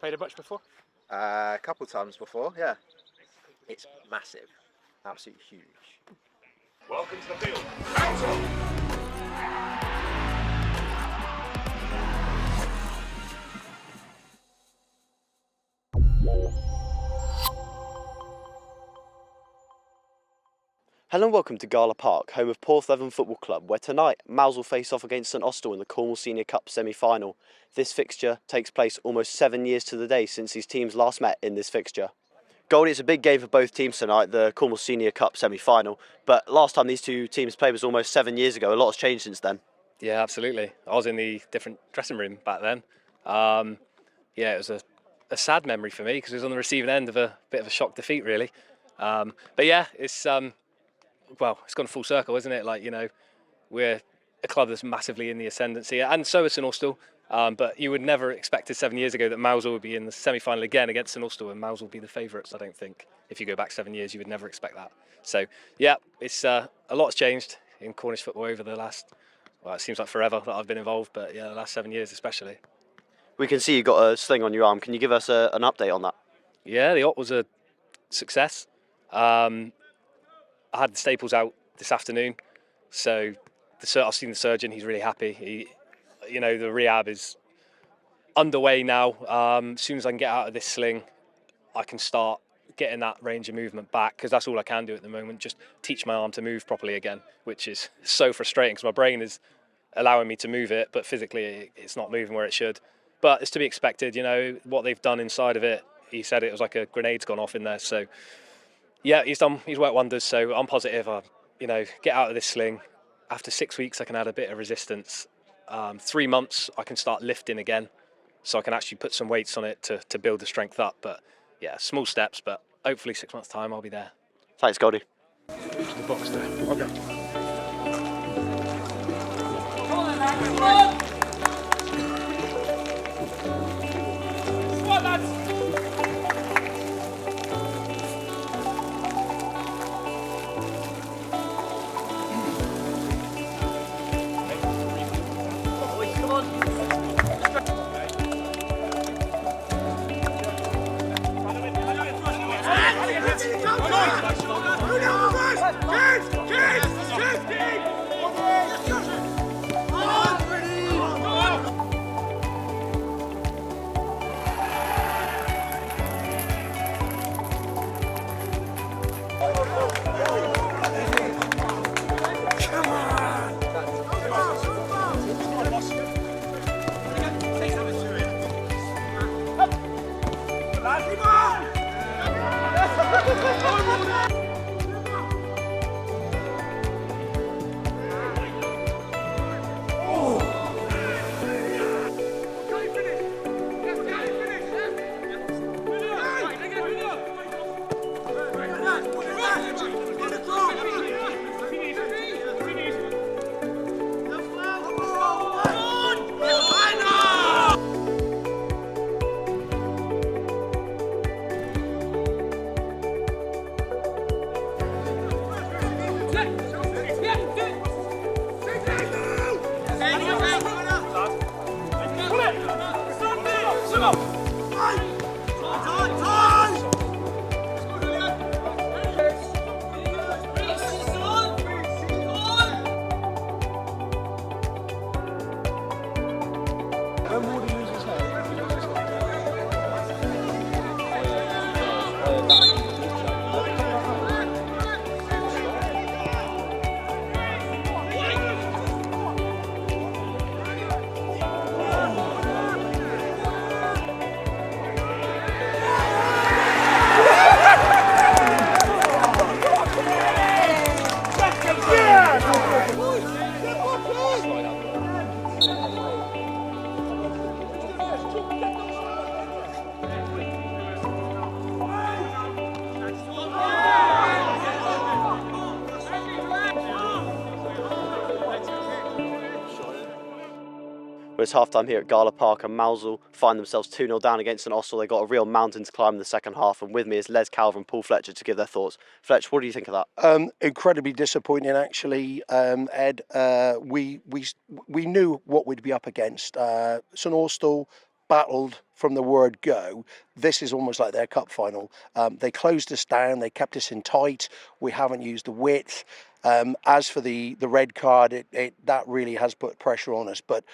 Played it much before? A couple times before, yeah. It's massive, absolutely huge. Welcome to the field. Out. Hello and welcome to Gala Park, home of Porthleven Football Club, where tonight Mousehole face off against St Austell in the Cornwall Senior Cup semi-final. This fixture takes place almost 7 years to the day since these teams last met in this fixture. Goldie, it's a big game for both teams tonight, the Cornwall Senior Cup semi-final, but last time these two teams played was almost 7 years ago. A lot has changed since then. Yeah, absolutely. I was in the different dressing room back then. It was a sad memory for me because it was on the receiving end of a bit of a shock defeat, really. But yeah, it's gone full circle, isn't it? Like, you know, we're a club that's massively in the ascendancy, and so is St Austell. But you would never expected 7 years ago that Mousehole would be in the semi-final again against St Austell, and Mousehole would be the favourites. I don't think if you go back 7 years, you would never expect that. So yeah, it's a lot's changed in Cornish football over the last. Well, it seems like forever that I've been involved, but yeah, the last 7 years especially. We can see you've got a sling on your arm. Can you give us an update on that? Yeah, the op was a success. I had the staples out this afternoon, so I've seen the surgeon. He's really happy. The rehab is underway now. As soon as I can get out of this sling, I can start getting that range of movement back, because that's all I can do at the moment. Just teach my arm to move properly again, which is so frustrating because my brain is allowing me to move it, but physically it's not moving where it should. But it's to be expected. You know what they've done inside of it. He said it was like a grenade's gone off in there. So yeah, he's worked wonders. So I'm positive. Get out of this sling. After 6 weeks, I can add a bit of resistance. 3 months, I can start lifting again, so I can actually put some weights on it to build the strength up. But yeah, small steps. But hopefully 6 months' time, I'll be there. Thanks, Goldie. The box there. Okay. But it's half-time here at Gala Park, and Mousehole find themselves 2-0 down against St Austell. They got a real mountain to climb in the second half, and with me is Les Calver and Paul Fletcher to give their thoughts. Fletch, what do you think of that? Incredibly disappointing, actually, Ed. We knew what we'd be up against. St Austell, battled from the word go. This is almost like their cup final. They closed us down, they kept us in tight, we haven't used the width. As for the red card, that really has put pressure on us. But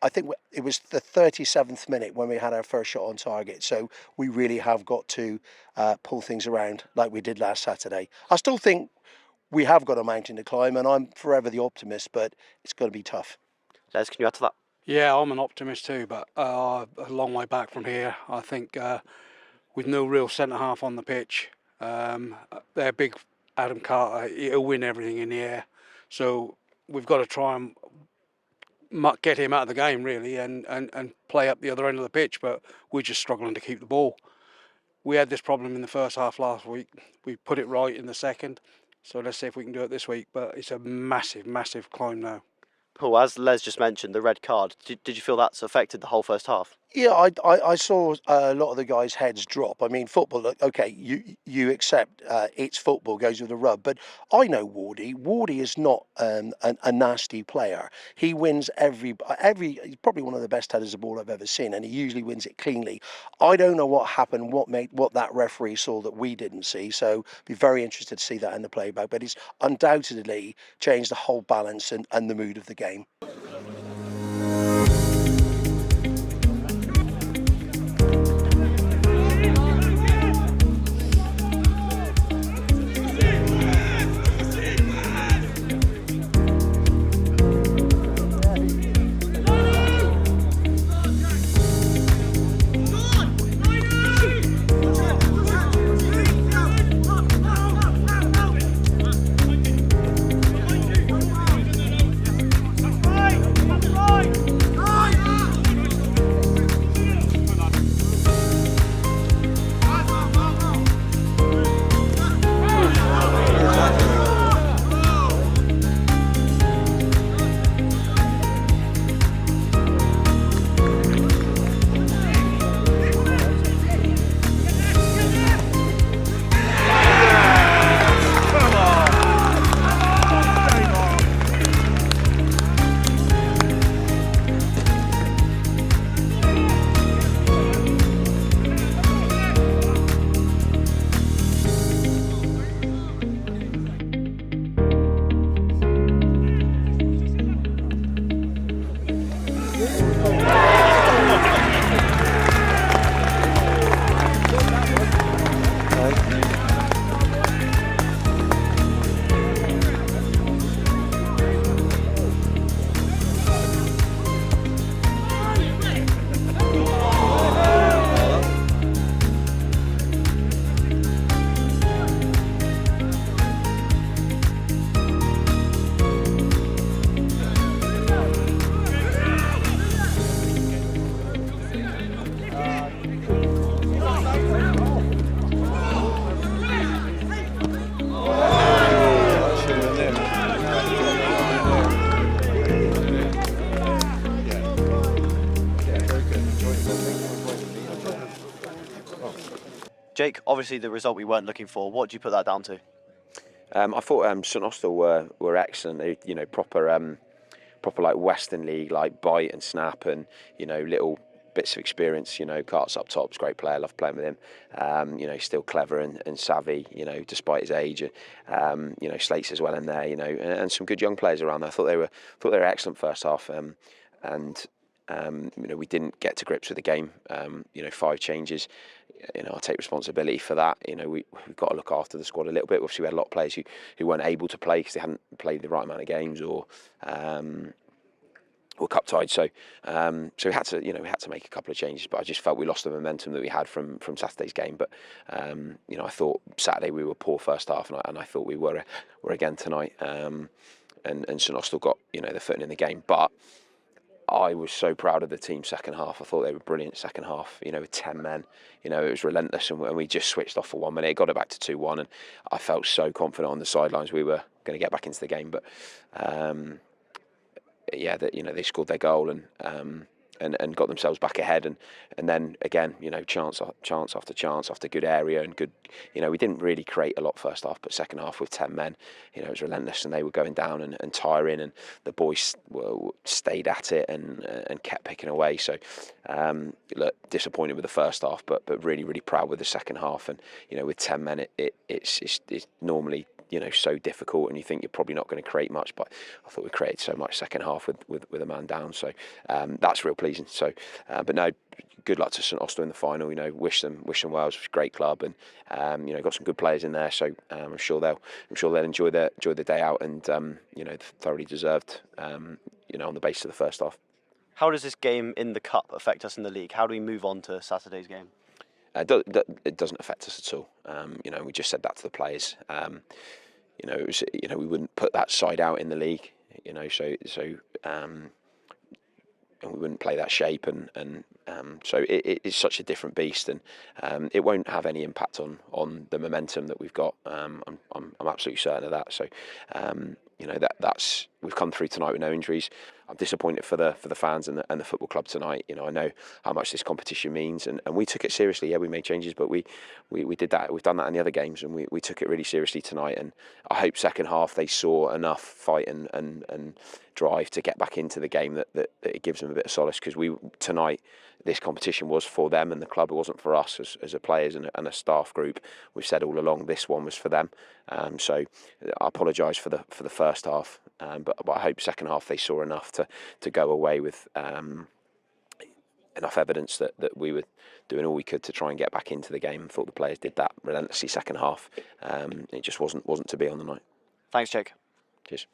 I think it was the 37th minute when we had our first shot on target. So we really have got to pull things around like we did last Saturday. I still think we have got a mountain to climb, and I'm forever the optimist, but it's going to be tough. Les, can you add to that? Yeah, I'm an optimist too, but a long way back from here. I think with no real centre half on the pitch, their big Adam Carter, he'll win everything in the air. So we've got to try and get him out of the game really, and play up the other end of the pitch. But we're just struggling to keep the ball. We had this problem in the first half last week. We put it right in the second. So let's see if we can do it this week. But it's a massive, massive climb now. Paul, as Les just mentioned, the red card, did you feel that's affected the whole first half? Yeah, I saw a lot of the guys' heads drop. I mean, football, okay, you accept it's football, goes with the rub. But I know Wardy. Wardy is not a nasty player. He wins every. He's probably one of the best headers of ball I've ever seen, and he usually wins it cleanly. I don't know what happened, what that referee saw that we didn't see. So be very interested to see that in the playback. But it's undoubtedly changed the whole balance and the mood of the game. Jake, obviously the result we weren't looking for. What do you put that down to? I thought St Austell were excellent. They, proper like Western League, like bite and snap, and little bits of experience. Cart's up top's great player. Love playing with him. He's still clever and savvy. Despite his age. Slates as well in there. And some good young players around there. I thought they were excellent first half. We didn't get to grips with the game. 5 changes. I'll take responsibility for that. We've got to look after the squad a little bit. Obviously, we had a lot of players who weren't able to play because they hadn't played the right amount of games or cup tied. So we had to make a couple of changes. But I just felt we lost the momentum that we had from Saturday's game. But I thought Saturday we were poor first half, and I thought we were again tonight. And St Austell got the footing in the game, but I was so proud of the team second half. I thought they were brilliant second half, with 10 men. It was relentless, and we just switched off for 1 minute. It got it back to 2-1, and I felt so confident on the sidelines we were going to get back into the game. But they scored their goal, and and got themselves back ahead, and then again, chance after chance after good area and good, we didn't really create a lot first half, but second half with 10 men, it was relentless, and they were going down and tiring, and the boys stayed at it and kept picking away. So look, disappointed with the first half, but really proud with the second half, and with 10 men it's normally so difficult, and you think you're probably not going to create much, but I thought we created so much second half with a man down, so that's real pleasing. So but no, good luck to St Austell in the final. Wish them well. It's a great club, and got some good players in there, so I'm sure they'll enjoy the day out, and thoroughly deserved, on the basis of the first half. How does this game in the cup affect us in the league? How do we move on to Saturday's game? It doesn't affect us at all. We just said that to the players. It was, we wouldn't put that side out in the league. And we wouldn't play that shape, and so it's such a different beast, and it won't have any impact on the momentum that we've got. I'm absolutely certain of that. So that's we've come through tonight with no injuries. I'm disappointed for the fans and the football club tonight. I know how much this competition means, and we took it seriously. Yeah, we made changes, but we did that. We've done that in the other games, and we took it really seriously tonight. And I hope second half they saw enough fight and drive to get back into the game that it gives them a bit of solace, because tonight this competition was for them and the club. It wasn't for us as a players and a staff group. We've said all along this one was for them. So I apologise for the first half, but I hope second half they saw enough to go away with enough evidence that we were doing all we could to try and get back into the game, and thought the players did that relentlessly second half. It just wasn't to be on the night. Thanks, Jake. Cheers.